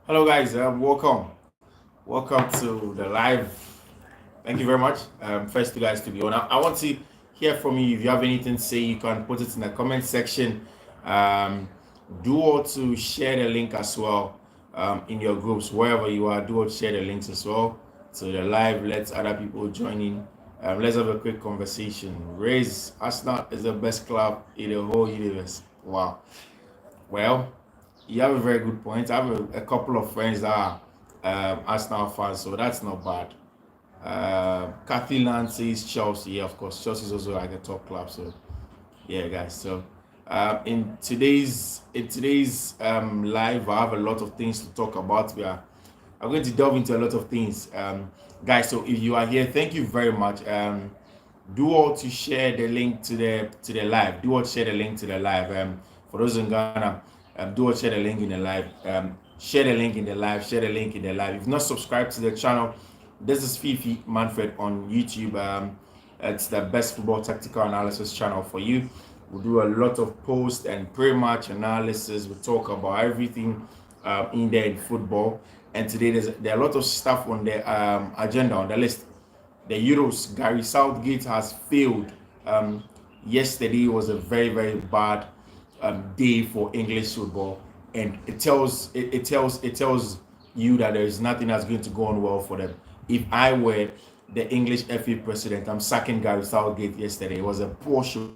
Hello, guys. Welcome to the live. Thank you very much. First, you guys to be on. I want to hear from you. If you have anything to say, you can put it in the comment section. Um, do all to share the link as well in your groups wherever you are. Do all share the links as well to the live. Let other people join in. Let's have a quick conversation. Raise Arsenal is the best club in the whole universe. Wow. Well, you have a very good point. I have a couple of friends that are Arsenal fans, so that's not bad. Kathy Land says Chelsea. Yeah, of course, Chelsea is also like a top club. So yeah, guys. So in today's live, I have a lot of things to talk about. I'm going to delve into a lot of things, guys. So if you are here, thank you very much. Do all to share the link to the live. Do all to share the link to the live. For those in Ghana, do all share the link in the live. Share the link in the live. Share the link in the live. If you're not subscribed to the channel, this is Fiifi-Manfred on YouTube. It's the best football tactical analysis channel for you. We do a lot of post and pre-match analysis. We talk about everything in there in football. And today there are a lot of stuff on the agenda on the list. The Euros, Gary Southgate has failed. Yesterday was a very, very bad day for English football, and it tells you that there is nothing that's going to go on well for them. If I were the English FA president, I'm sacking Gary Southgate yesterday. It was a poor show.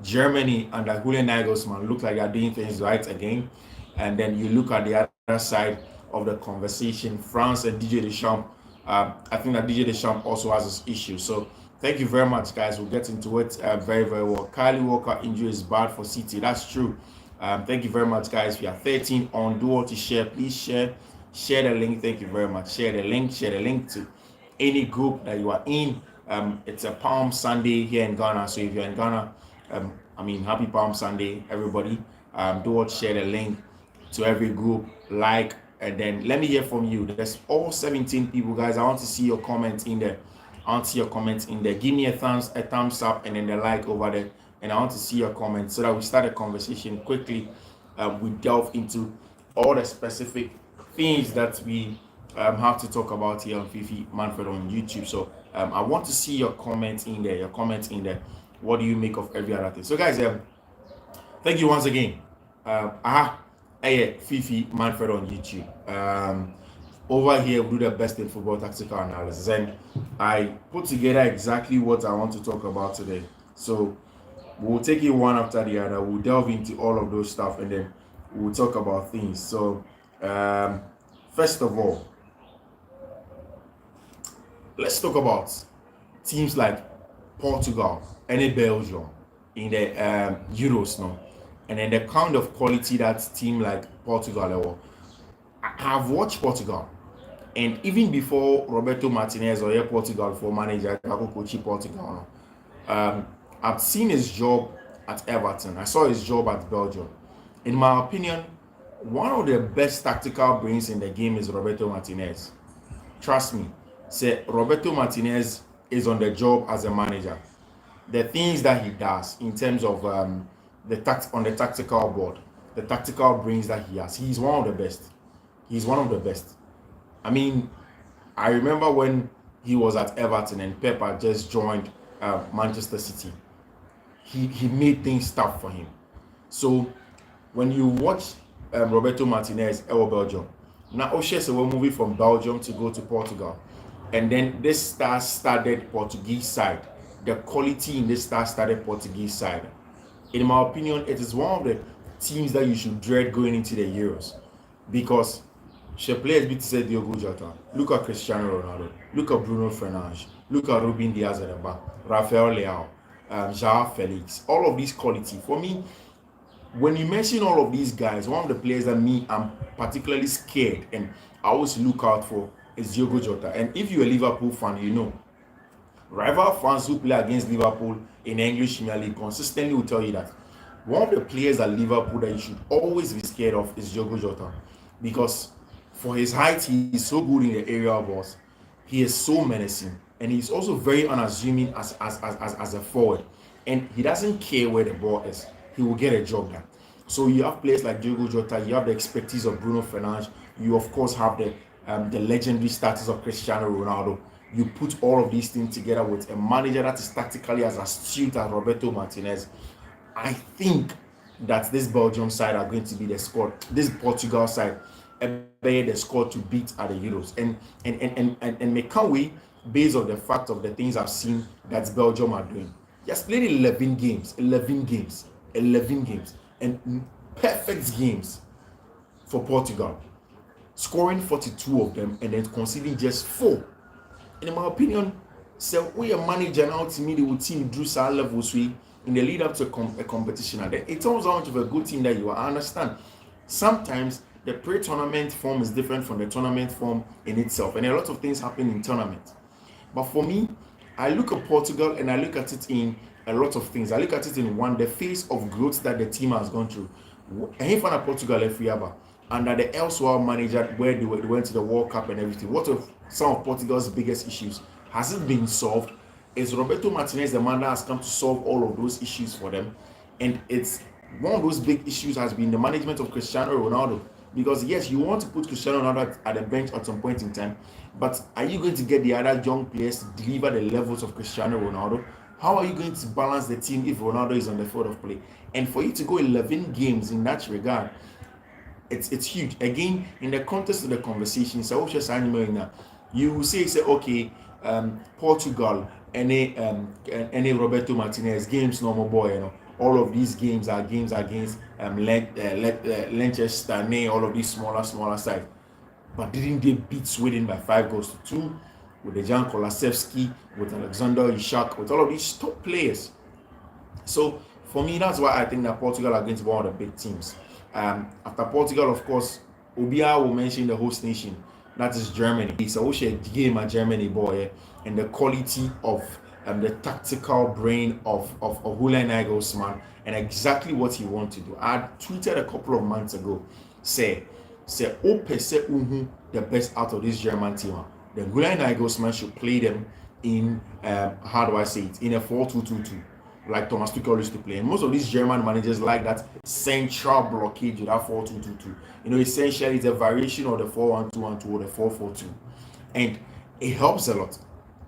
Germany under Julian Nagelsmann look like they're doing things right again, and then you look at the other side of the conversation, France and DJ Deschamps. I think that DJ Deschamps also has this issue. So thank you very much, guys. We'll get into it very, very well. Kylie Walker injury is bad for City. That's true. Thank you very much, guys. We are 13 on. Do all to share. Please share the link. Thank you very much. Share the link. Share the link to any group that you are in. It's a Palm Sunday here in Ghana. So if you're in Ghana, happy Palm Sunday, everybody. Do all share the link to every group, like, and then let me hear from you. There's all 17 people, guys. I want to see your comments in there. I want to see your comments in there. Give me a thumbs up, and then the like over there. And I want to see your comments so that we start a conversation quickly. We delve into all the specific things that we have to talk about here on Fiifi-Manfred on YouTube. So I want to see your comments in there. What do you make of every other thing? So, guys, thank you once again. Fiifi-Manfred on YouTube. Over here, we do the best in football tactical analysis, and I put together exactly what I want to talk about today. So we'll take it one after the other. We'll delve into all of those stuff, and then we'll talk about things. So first of all, let's talk about teams like Portugal and Belgium in the Euros now, and then the kind of quality that team like Portugal. I've watched Portugal, and even before Roberto Martinez or Portugal for manager coach Portugal, I've seen his job at Everton. I saw his job at Belgium. In my opinion, one of the best tactical brains in the game is Roberto Martinez. Trust me, say Roberto Martinez is on the job as a manager. The things that he does in terms of on the tactical board, the tactical brains that he has, he's one of the best. He's one of the best. I remember when he was at Everton and Pep had just joined Manchester City. He made things tough for him. So when you watch Roberto Martinez, Belgium, now Oshes will move from Belgium to go to Portugal, and then this star-studded Portuguese side, the quality in this star-studded Portuguese side, in my opinion, it is one of the teams that you should dread going into the Euros, because she players beat said Diogo Jota, look at Cristiano Ronaldo, look at Bruno Fernandes, look at Ruben Diaz at the back, Rafael Leao, João Felix, all of these quality. For me, when you mention all of these guys, one of the players that I'm particularly scared and I always look out for is Diogo Jota. And if you're a Liverpool fan, you know, rival fans who play against Liverpool in the English Premier League consistently will tell you that one of the players at Liverpool that you should always be scared of is Diogo Jota, because for his height, he is so good in the aerial balls. He is so menacing, and he's also very unassuming as a forward. And he doesn't care where the ball is; he will get a job done. So you have players like Diogo Jota, you have the expertise of Bruno Fernandes, you of course have the legendary status of Cristiano Ronaldo. You put all of these things together with a manager that is tactically as astute as Roberto Martinez. I think that this Belgium side are going to be the squad. This Portugal side be the squad to beat at the Euros. And me can't wait based on the fact of the things I've seen that Belgium are doing. Just played 11 games, 11 games, 11 games, and perfect games for Portugal, scoring 42 of them and then conceding just 4. And in my opinion, so we are manager now to me, the team drew some levels in the lead up to a competition. And then it turns out of a good team that you are. I understand. Sometimes the pre-tournament form is different from the tournament form in itself, and a lot of things happen in tournament. But for me, I look at Portugal and I look at it in a lot of things. I look at it in one, the phase of growth that the team has gone through. And if Portugal under the elsewhere manager where they went to the World Cup and everything, what of some of Portugal's biggest issues? Has it been solved? Is Roberto Martinez the man that has come to solve all of those issues for them? And it's one of those big issues has been the management of Cristiano Ronaldo. Because yes, you want to put Cristiano Ronaldo at the bench at some point in time, but are you going to get the other young players to deliver the levels of Cristiano Ronaldo? How are you going to balance the team if Ronaldo is on the field of play? And for you to go 11 games in that regard, it's huge. Again, in the context of the conversation, so you will say okay, Portugal, any Roberto Martinez games, normal boy, all of these games are games against Leicester, all of these smaller sides. But didn't they beat Sweden by 5-2 with the Jan Kolasevsky, with Alexander Isak, with all of these top players? So for me, that's why I think that Portugal are against one of the big teams. After Portugal, of course, Obia will mention the host nation. That is Germany. It's a game at Germany, boy, and the quality of the tactical brain of Julian Nagelsmann and exactly what he wants to do. I tweeted a couple of months ago, say the best out of this German team. Then Julian Nagelsmann should play them in how do I say it, in a 4-2-2-2, like Thomas Tuchel used to play. And most of these German managers like that central blockade with that 4-2-2-2. Essentially it's a variation of the 4-1-2-1-2 or the 4-4-2, and it helps a lot.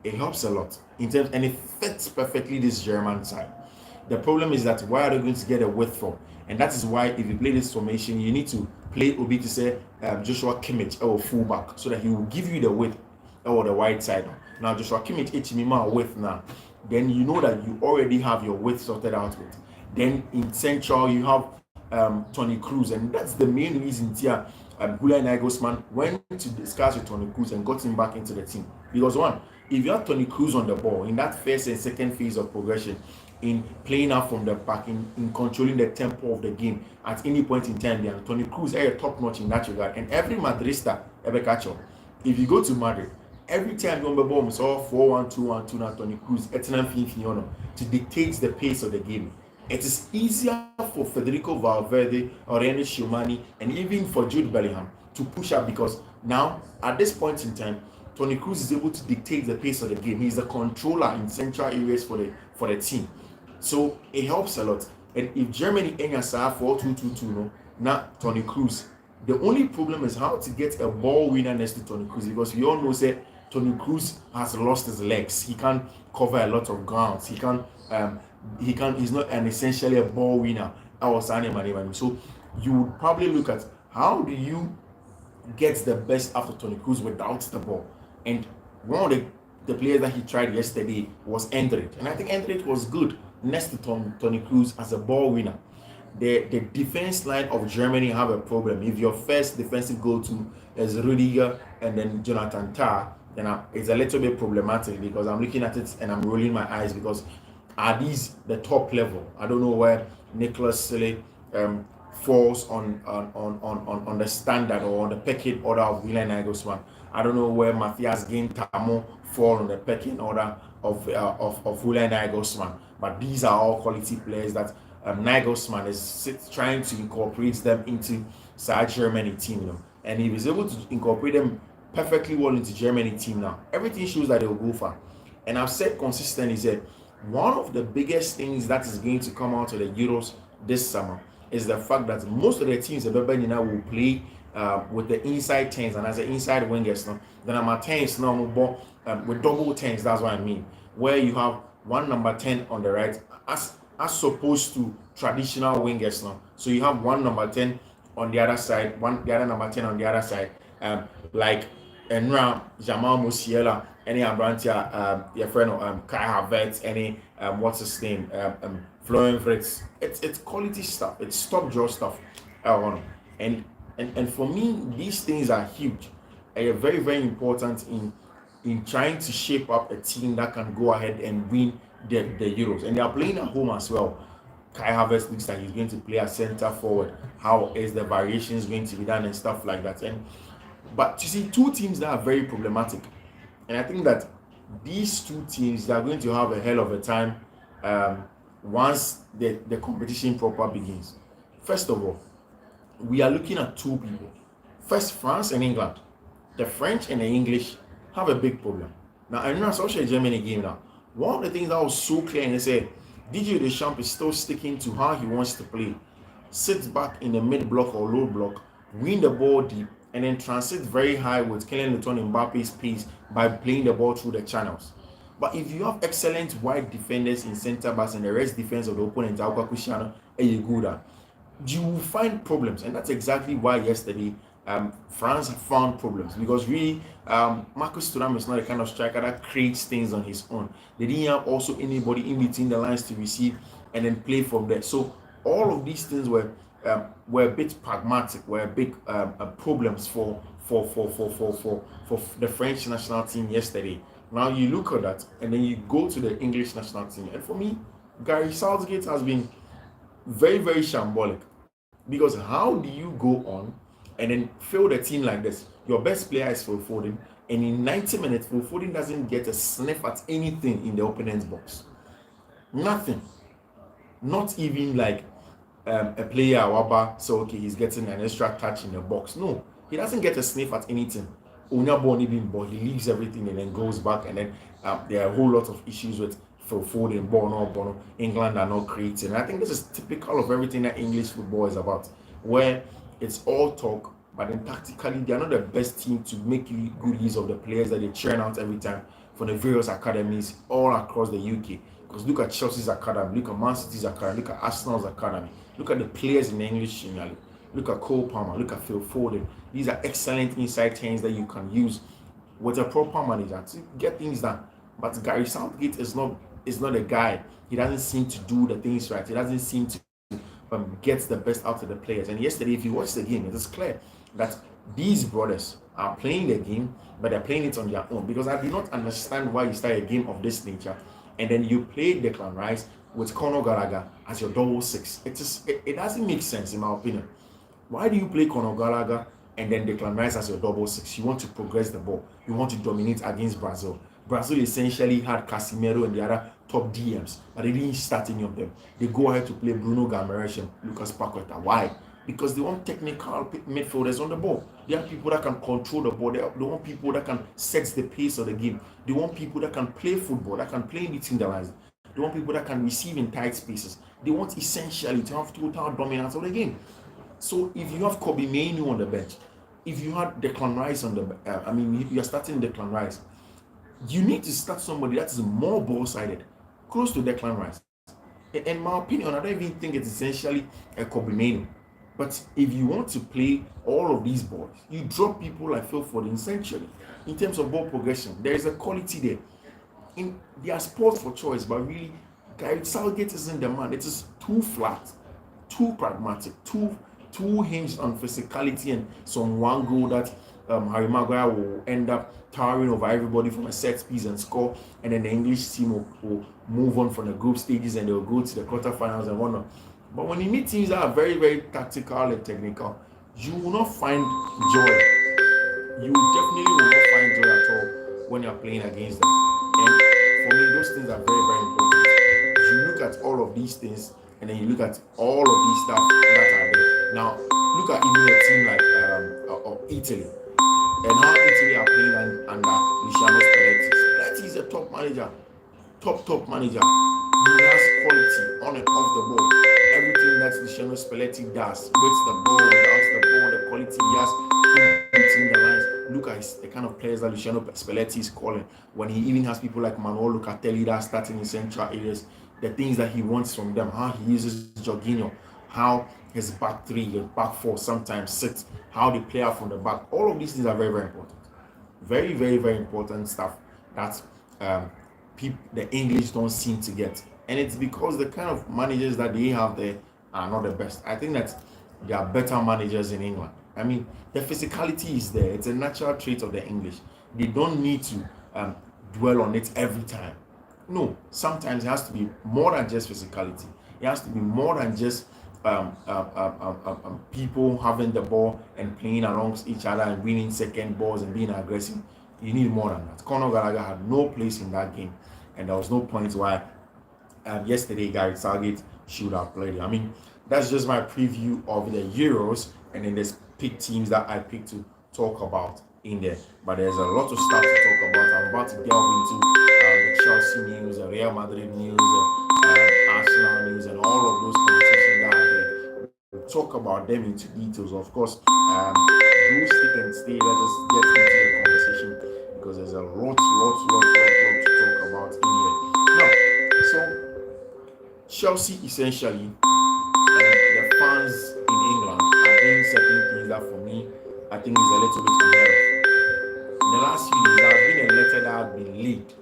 It helps a lot in terms, and it fits perfectly this German side. The problem is that where are they going to get a width from? And that is why if you play this formation, you need to play Obi to say Joshua Kimmich or fullback, so that he will give you the width or the wide side. Now Joshua Kimmich Echimima width now, then you know that you already have your width sorted out with. Then in central you have Toni Kroos, and that's the main reason here Julian Nagelsmann went to discuss with Toni Kroos and got him back into the team. Because one, if you have Toni Kroos on the ball in that first and second phase of progression, in playing out from the back, in controlling the tempo of the game at any point in time, then Toni Kroos is top notch in that regard. And every Madrista ever catch up. If you go to Madrid, every time you on the ball, so 4-1-2-1-2 now Toni Kroos, Etnan Fiifi-Manfred to dictate the pace of the game. It is easier for Federico Valverde or René Schiumani and even for Jude Bellingham to push up, because now at this point in time, Toni Kroos is able to dictate the pace of the game. He's the controller in central areas for the team. So it helps a lot. And if Germany ends up 4-2-2-2, now Toni Kroos, the only problem is how to get a ball winner next to Toni Kroos, because we all know that Toni Kroos has lost his legs. He can't cover a lot of grounds. He's not essentially a ball winner. So you would probably look at how do you get the best after Toni Kroos without the ball. And one of the players that he tried yesterday was Endrick. And I think Endrick was good next to Toni Kroos as a ball winner. The defense line of Germany have a problem. If your first defensive go-to is Rudiger and then Jonathan Tah, then it's a little bit problematic, because I'm looking at it and I'm rolling my eyes, because are these the top level? I don't know where Nicolas Sille falls on the standard or on the pecking order of Julian Nagelsmann. I don't know where Matthias Ginter fall on the pecking order of Julian Nagelsmann. But these are all quality players that Nagelsmann is trying to incorporate them into South Germany team, and if he's able to incorporate them perfectly well into Germany team now, everything shows that they will go far. And I've said consistently that one of the biggest things that is going to come out of the Euros this summer is the fact that most of the teams that now will play with the inside tens and as the inside wingers. No, the number 10s now with double tens. That's what I mean. Where you have one number 10 on the right, as opposed to traditional wingers now. So you have one number 10 on the other side, the other number 10 on the other side, like Enra, Jamal Musiala, any Abrantia, your friend Kai Havertz, any what's his name, Florian Fritz. It's quality stuff. It's stop draw stuff. And and for me, these things are huge. They are very very important in trying to shape up a team that can go ahead and win the Euros. And they are playing at home as well. Kai Havertz looks like he's going to play as center forward. How is the variations going to be done and stuff like that? And but you see, two teams that are very problematic, and I think that these two teams they are going to have a hell of a time once the competition proper begins. First of all, we are looking at two people. First, France and England. The French and the English have a big problem. Now, I know it's a Germany game now. One of the things that was so clear, and they say Didier Deschamps is still sticking to how he wants to play. Sits back in the mid block or low block, win the ball deep, and then transit very high with Kylian Mbappe's pace by playing the ball through the channels. But if you have excellent wide defenders in centre backs and the rest defense of the opponent, you will find problems, and that's exactly why yesterday France found problems because really Marcus Thuram is not the kind of striker that creates things on his own. They didn't have also anybody in between the lines to receive and then play from there. So all of these things were a bit pragmatic, were big problems for the French national team yesterday. Now you look at that, and then you go to the English national team, and for me, Gary Southgate has been very, very shambolic. Because how do you go on and then field a team like this? Your best player is Phil Foden, and in 90 minutes, Phil Foden doesn't get a sniff at anything in the opponent's box. Nothing. Not even like a player, Waba, so okay, he's getting an extra touch in the box. No, he doesn't get a sniff at anything. But he leaves everything and then goes back, and then there are a whole lot of issues with Phil Foden, Bono, England are not creating. And I think this is typical of everything that English football is about, where it's all talk, but then tactically they're not the best team to make good use of the players that they churn out every time from the various academies all across the UK. Because look at Chelsea's academy, look at Man City's academy, look at Arsenal's academy, look at the players in the English Premier League, look at Cole Palmer, look at Phil Foden. These are excellent inside turns that you can use with a proper manager to get things done. But Gary Southgate is not a guy. He doesn't seem to do the things right. He doesn't seem to get the best out of the players. And yesterday, if you watch the game, it is clear that these brothers are playing the game, but they're playing it on their own. Because I do not understand why you start a game of this nature and then you play Declan Rice with Conor Gallagher as your double six. It doesn't make sense in my opinion. Why do you play Conor Gallagher and then Declan Rice as your double six? You want to progress the ball. You want to dominate against Brazil. Brazil essentially had Casemiro and the other top DMs, but they didn't start any of them. They go ahead to play Bruno Guimaraes and Lucas Paqueta. Why? Because they want technical midfielders on the ball. They have people that can control the ball. They want people that can set the pace of the game. They want people that can play football, that can play in between the lines. They want people that can receive in tight spaces. They want essentially to have total dominance of the game. So if you have Kobe Mainoo on the bench, if you had Declan Rice on the you're starting Declan Rice, you need to start somebody that is more ball-sided, close to Declan Rice. In my opinion, I don't even think it's essentially a Kobe Mainoo. But if you want to play all of these balls, you drop people like Phil Foden essentially. In terms of ball progression, there is a quality there. They are sports for choice, but really, Gary Southgate isn't the man. It is too flat, too pragmatic, too hinged on physicality and some one goal that Harry Maguire will end up towering over everybody from a set piece and score, and then the English team will move on from the group stages and they will go to the quarterfinals and whatnot. But when you meet teams that are very, very tactical and technical, you will not find joy. You definitely will not find joy at all when you're playing against them. And for me, those things are very, very important. You look at all of these things, and then you look at all of these stuff that are there. Now, look at even a team like Italy, and how Italy are playing under Luciano Spalletti. Spalletti is a top manager, top manager. he has quality on and off the ball. Everything that Luciano Spalletti does with the ball, without the ball, the quality he has in between the lines. Look at the kind of players that Luciano Spalletti is calling. When he even has people like Manuel Locatelli that are starting in central areas, the things that he wants from them, how he uses Jorginho, how his back three, his back four sometimes sits, how they play out from the back. All of these things are very, very important. Very, very, very important stuff that the English don't seem to get. And it's because the kind of managers that they have there are not the best. I think that there are better managers in England. I mean, the physicality is there. It's a natural trait of the English. They don't need to dwell on it every time. No, sometimes it has to be more than just physicality. It has to be more than just people having the ball and playing amongst each other and winning second balls and being aggressive. You need more than that. Conor Gallagher had no place in that game, and there was no point why yesterday Gareth Southgate should have played. I mean, that's just my preview of the Euros, and then there's pick teams that I picked to talk about in there. But there's a lot of stuff to talk about. I'm about to delve into the Chelsea news, the Real Madrid news, Arsenal news, and all of those conversations that are there. We'll talk about them into details. Of course, do stick and stay. Let us get into the conversation because there's a lot to talk about in here. Now, so Chelsea essentially, the fans in England are doing certain things that for me, I think is a little bit unheard of. In the last few years, there has been a letter that has been leaked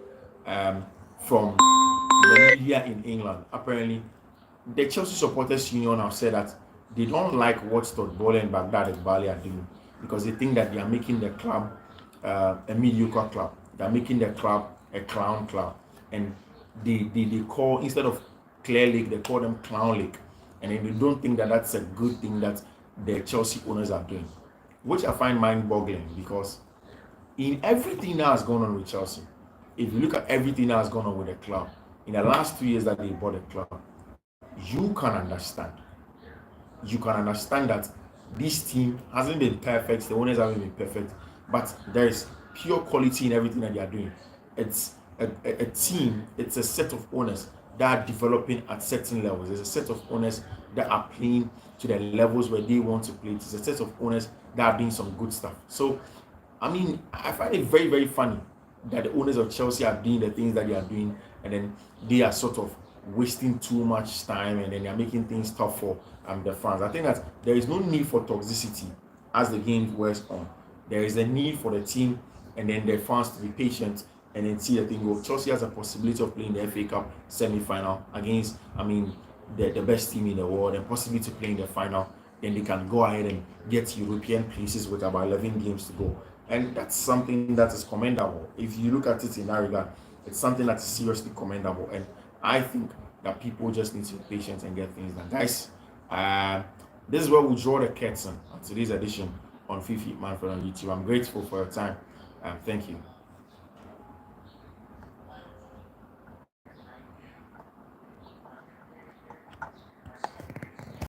from the media in England. Apparently, the Chelsea Supporters Union have said that they don't like what Todd Bowley and Baghdad Bali are doing because they think that they are making the club a mediocre club. They are making the club a clown club. And they call, instead of Clear Lake, they call them Clown Lake. And then they don't think that that's a good thing that the Chelsea owners are doing, which I find mind-boggling because in everything that has gone on with Chelsea, if you look at everything that has gone on with the club, in the last 2 years that they bought the club, you can understand. You can understand that this team hasn't been perfect, the owners haven't been perfect, but there is pure quality in everything that they are doing. It's a team, it's a set of owners that are developing at certain levels. There's a set of owners that are playing to the levels where they want to play. It's a set of owners that are doing some good stuff. So, I mean, I find it very, very funny that the owners of Chelsea are doing the things that they are doing, and then they are sort of wasting too much time, and then they're making things tough for the fans. I think that there is no need for toxicity as the game wears on. There is a need for the team and then the fans to be patient and then see the thing go. Chelsea has a possibility of playing the FA Cup semi-final against, the best team in the world, and possibly to play in the final. Then they can go ahead and get European places with about 11 games to go. And that's something that is commendable. If you look at it in that regard, it's something that is seriously commendable. And I think that people just need to be patient and get things done. Guys, this is where we'll draw the curtain on today's edition on Fiifi-Manfred on YouTube. I'm grateful for your time. Thank you.